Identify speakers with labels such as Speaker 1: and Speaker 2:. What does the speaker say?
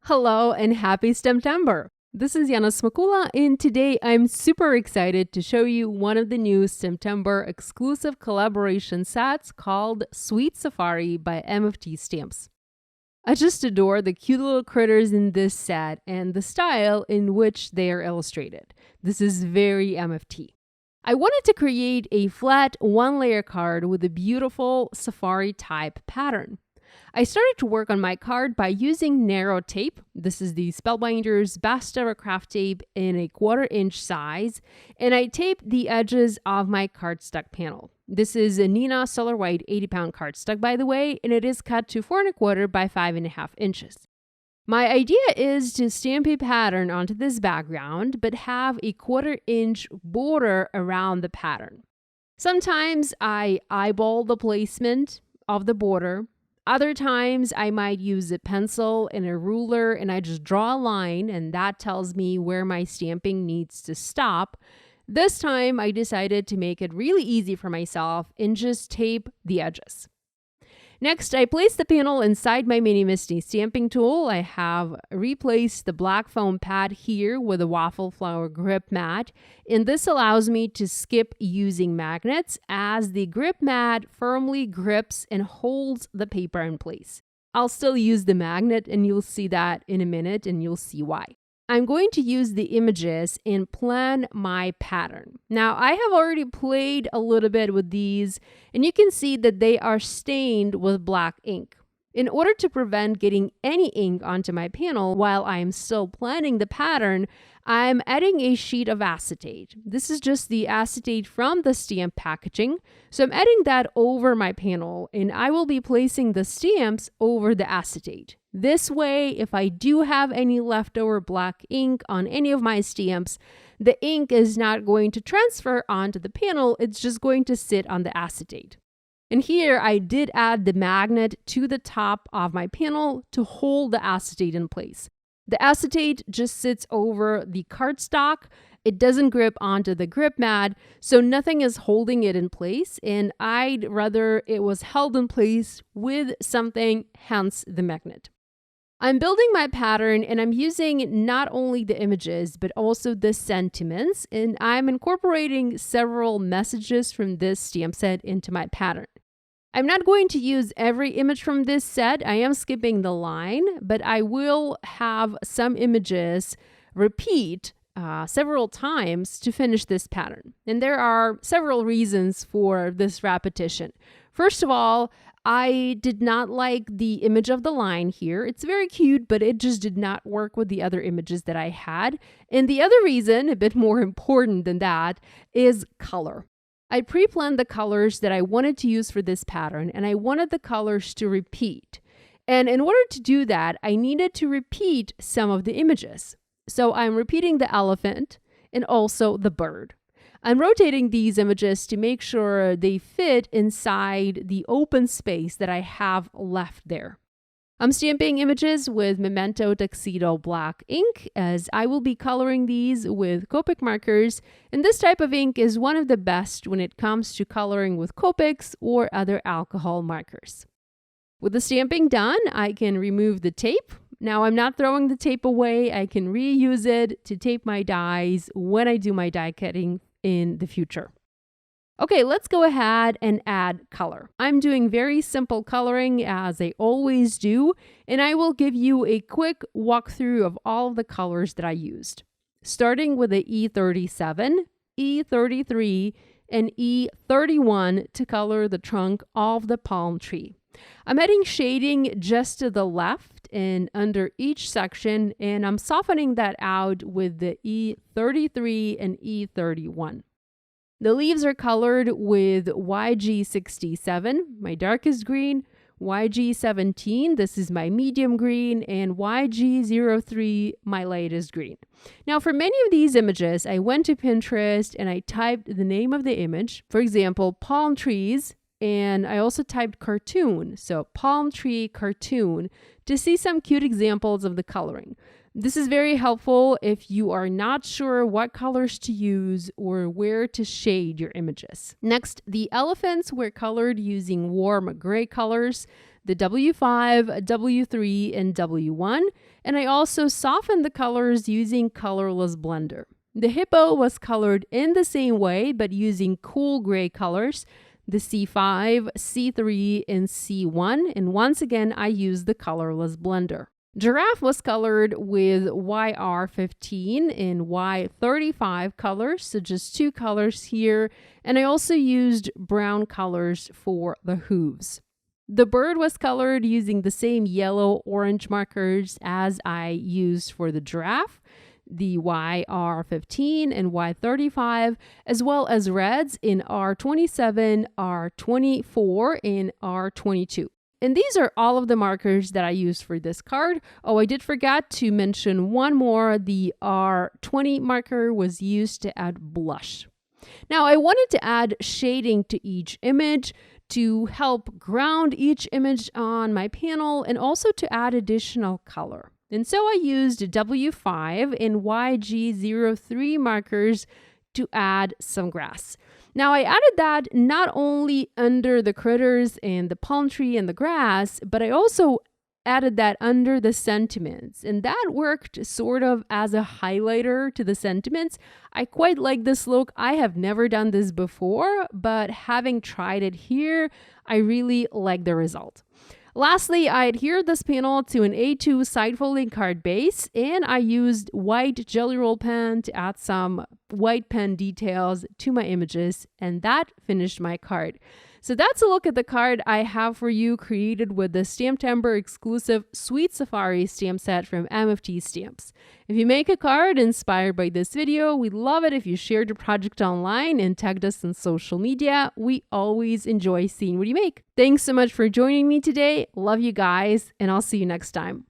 Speaker 1: Hello and happy STAMPtember! This is Yana Smakula, and today I'm super excited to show you one of the new STAMPtember exclusive collaboration sets called Sweet Safari by MFT Stamps. I just adore the cute little critters in this set and the style in which they are illustrated. This is very MFT. I wanted to create a flat one-layer card with a beautiful safari type pattern. I started to work on my card by using narrow tape. This is the Spellbinder's best ever craft tape in a 1/4-inch size, and I taped the edges of my cardstock panel. This is a Nina Solar White 80-pound cardstock, by the way, and it is cut to 4 1/4 by 5.5 inches. My idea is to stamp a pattern onto this background, but have a 1/4-inch border around the pattern. Sometimes I eyeball the placement of the border. Other times I might use a pencil and a ruler and I just draw a line and that tells me where my stamping needs to stop. This time I decided to make it really easy for myself and just tape the edges. Next, I placed the panel inside my Mini Misty stamping tool. I have replaced the black foam pad here with a waffle flower grip mat, and this allows me to skip using magnets as the grip mat firmly grips and holds the paper in place. I'll still use the magnet, and you'll see that in a minute, and you'll see why. I'm going to use the images and plan my pattern. Now, I have already played a little bit with these, and you can see that they are stained with black ink. In order to prevent getting any ink onto my panel while I'm still planning the pattern, I'm adding a sheet of acetate. This is just the acetate from the stamp packaging. So I'm adding that over my panel, and I will be placing the stamps over the acetate. This way, if I do have any leftover black ink on any of my stamps, the ink is not going to transfer onto the panel, it's just going to sit on the acetate. And here I did add the magnet to the top of my panel to hold the acetate in place. The acetate just sits over the cardstock. It doesn't grip onto the grip mat, so nothing is holding it in place, and I'd rather it was held in place with something, hence the magnet. I'm building my pattern and I'm using not only the images but also the sentiments, and I'm incorporating several messages from this stamp set into my pattern. I'm not going to use every image from this set. I am skipping the line, but I will have some images repeat several times to finish this pattern. And there are several reasons for this repetition. First of all, I did not like the image of the line here. It's very cute, but it just did not work with the other images that I had. And the other reason, a bit more important than that, is color. I pre-planned the colors that I wanted to use for this pattern, and I wanted the colors to repeat. And in order to do that, I needed to repeat some of the images. So I'm repeating the elephant and also the bird. I'm rotating these images to make sure they fit inside the open space that I have left there. I'm stamping images with Memento Tuxedo black ink, as I will be coloring these with Copic markers, and this type of ink is one of the best when it comes to coloring with Copics or other alcohol markers. With the stamping done, I can remove the tape. Now I'm not throwing the tape away. I can reuse it to tape my dies when I do my die cutting in the future. Okay, let's go ahead and add color. I'm doing very simple coloring as I always do, and I will give you a quick walkthrough of all of the colors that I used. Starting with the E37, E33, and E31 to color the trunk of the palm tree. I'm adding shading just to the left and under each section, and I'm softening that out with the E33 and E31. The leaves are colored with YG67, my darkest green, YG17, this is my medium green, and YG03, my lightest green. Now, for many of these images, I went to Pinterest and I typed the name of the image, for example, palm trees, and I also typed cartoon, so palm tree cartoon, to see some cute examples of the coloring. This is very helpful if you are not sure what colors to use or where to shade your images. Next, the elephants were colored using warm gray colors. the W5, W3, and W1, and I also softened the colors using colorless blender. The hippo was colored in the same way, but using cool gray colors, the C5, C3, and C1, and once again, I used the colorless blender. Giraffe was colored with YR15 and Y35 colors, so just 2 colors here, and I also used brown colors for the hooves. The bird was colored using the same yellow-orange markers as I used for the giraffe, the YR15 and Y35, as well as reds in R27, R24, and R22. And these are all of the markers that I used for this card. Oh, I did forget to mention one more. The R20 marker was used to add blush. Now, I wanted to add shading to each image to help ground each image on my panel and also to add additional color. And so I used W5 and YG03 markers to add some grass. Now I added that not only under the critters and the palm tree and the grass, but I also added that under the sentiments, and that worked sort of as a highlighter to the sentiments. I quite like this look. I have never done this before, but having tried it here, I really like the result. Lastly, I adhered this panel to an A2 side folding card base, and I used white Jelly Roll pen to add some white pen details to my images, and that finished my card. So that's a look at the card I have for you, created with the STAMPtember exclusive Sweet Safari stamp set from MFT Stamps. If you make a card inspired by this video, we'd love it if you shared your project online and tagged us on social media. We always enjoy seeing what you make. Thanks so much for joining me today. Love you guys, and I'll see you next time.